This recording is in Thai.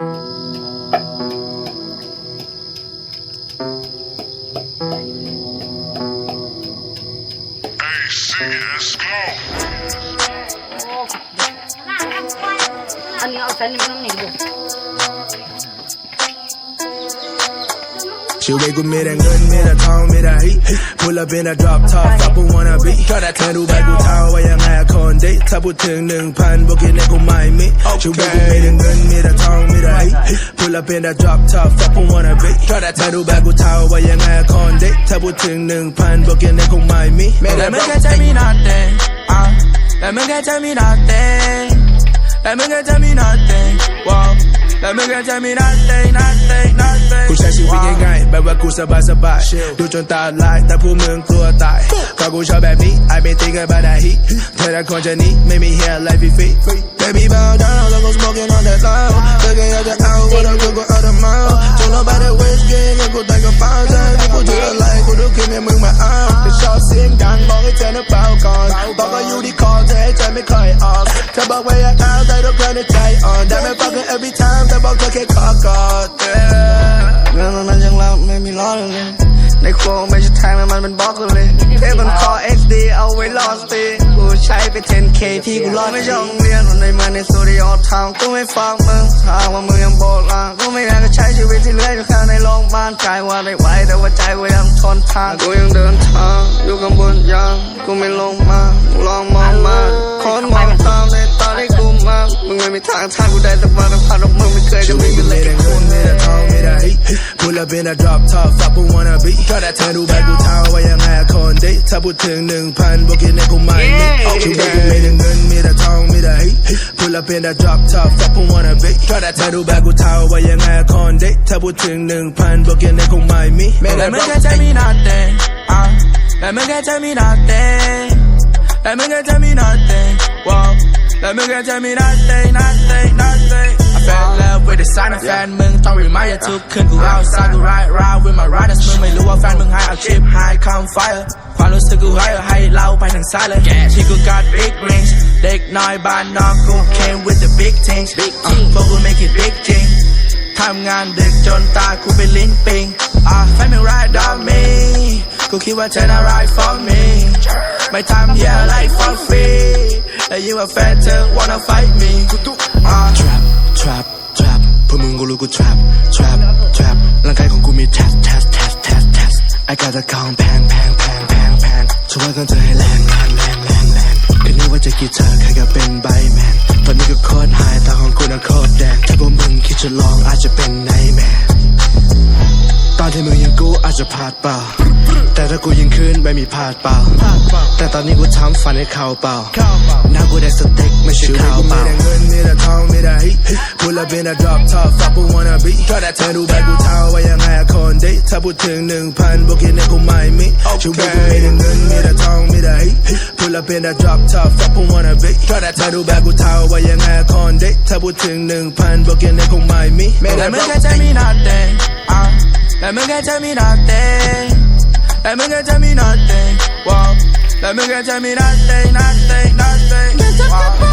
อันนี้เอาแฟนนี่มันต้องหนีบุชีวิตกูมีแต่เงินมีแต่ทองมีแต่ฮิพูดแล้วเป็นแต่ drop top fuck who wanna be แค่ดูใบกูเท่าว่ายังไงคนดีถ้าพูดถึง 1,000 พวกกินเนี่ยกูไม่มีชีวิตกูมีแต่เงินมีแต่ทองมีแต่ฮิพูดแล้วเป็นแต่ drop top fuck who wanna be แค่ดูใบกูเท่าว่ายังไงคนดีถ้าพูดถึง 1,000 พวกกินเนี่ยกูไม่มีLet me get tell me nothing Let me get tell me nothing Let me get tell me nothing Wow Let me get tell me nothing กูใช้ชีวิตง่ายๆแบบว่ากูสบายดูจนตาลายแต่พวกมึงกลัวตายก็กูชอบแบบนี้ I been thinking about that heat เธอแต่คนจะนี้ไม่มี hair like free Baby bow downแล้วก็ smoking on that loud เธอแค่อยากจะเอาว่าเราคือกูเอาแต่เมาจนเราไปได้เวสเกย์ยังกูแต่งกระเป๋าใจที่กูถืออะไรกูดูคิดให้มึงมาเอาแต่ชอบเสียงดังบอกให้เธอน่ะเบาก่อนบอกว่าอยู่ที่คอเธอให้ใจไม่ค่อยออกเธอบอกว่าอยากเอาแต่ทุกครั้งในใจอ่อนได้ไม่ fucking every time แต่บอกเธอแค่ขอกอดเรื่องนั้นยังเราไม่มีล้อเลยในโครงไม่ใช่แทงมันเป็นบล็อกเลยเทปมันคอ XD เอาไว้รอสตีกูใช้ไป 10K ที่กูรอไม่ช่องเรียนวันในมาในสตูดิโอทางกูไม่ฟังมึงถ้าว่ามึงยังโบราณกูไม่อยากจะใช้ชีวิตที่เหลืออยู่แค่ในโรงพยาบาลใจว่าได้ไหวแต่ว่าใจกูยังทนทานกูยังเดินทางอยู่ข้างบนยางกูไม่ลงมาลองมองมาคนมองตามในตอนที่กูมามึงไม่มีทางกูได้แต่ว่าต้องผ่านมึงไม่เคยจะมีเป็นเลยพูดแล้วเป็นแต่ drop top fuck who wanna be เธอดูใบกูเท่าว่ายังไงคนดีถ้าพูดถึง 1,000 พวกกินเนี่ยกูไม่มีชีวิตกูมีแต่เงินมีแต่ทองมีแต่ฮิพูดแล้วเป็นแต่ drop top fuck who wanna be เธอดูใบกูเท่าว่ายังไงคนดีถ้าพูดถึง 1,000 พวกกินเนี่ยกูไม่มี Let me get tell me nothing Let me get tell me nothing Let me get tell me nothing Wow Let me get tell me nothing I fell in love with the sign of แฟนมึงต้อง remind ทุกคืนกู outside กู ride round with my riders มึงไม่รู้ว่าแฟนมึงหายเอา chip high come fire ความรู้สึกกูให้เล่าไปทางซ้ายเลยที่กู got big rings เด็กน้อยบ้านนอกกู came with the big things พวกกู make it big จริงทำงานดึกจนตากูเป็นลิ้นปิงแฟนมึง ride on me กูคิดว่าเธอน่า ride for me ไม่ทำ yeah like for free และยิ่งว่าแฟนเธอ wanna fight me trap พวกมึงก็รู้กู trap ร่างกายของกูมี test I got the count แพงช่วยกันเธอให้แรงคืนนี้ว่าจะกี่เธอใครก็เป็นใบแมนตอนนี้ก็โคตรหายตาของกูน่ะโคตรแดงถ้าพวกมึงคิดจะลองอาจจะเป็นไนท์แมร์ตอนที่มึงยังกูอาจจะพลาดเปล่าแต่ถ้ากูยิงขึ้นไม่มีพลาดเปล่าแต่ตอนนี้กูทำฝันให้เขาเปล่าน้ากูได้สเต็กไม่ใช่ข้าวเปล่ามีแต่เงินมีแต่ทองมีแต่ฮิพูดแล้วเป็นแต่ drop top fuck who wanna be เธอดูใบกูเท่าว่ายังไงคนดีถ้าพูดถึง 1,000 พวกกินเนี่ยกูไม่มีชีวิตกูมีแต่เงินมีแต่ทองมีแต่ฮิพูดแล้วเป็นแต่ drop top fuck who wanna be เธอดูใบกูเท่าว่ายังไงคนดีถ้าพูดถึง 1,000 พวกกินเนี่ยกูไม่มี Let me get tell me nothing Let me get tell me nothing Let me get tell me nothing Wow Let me get tell me nothing Wow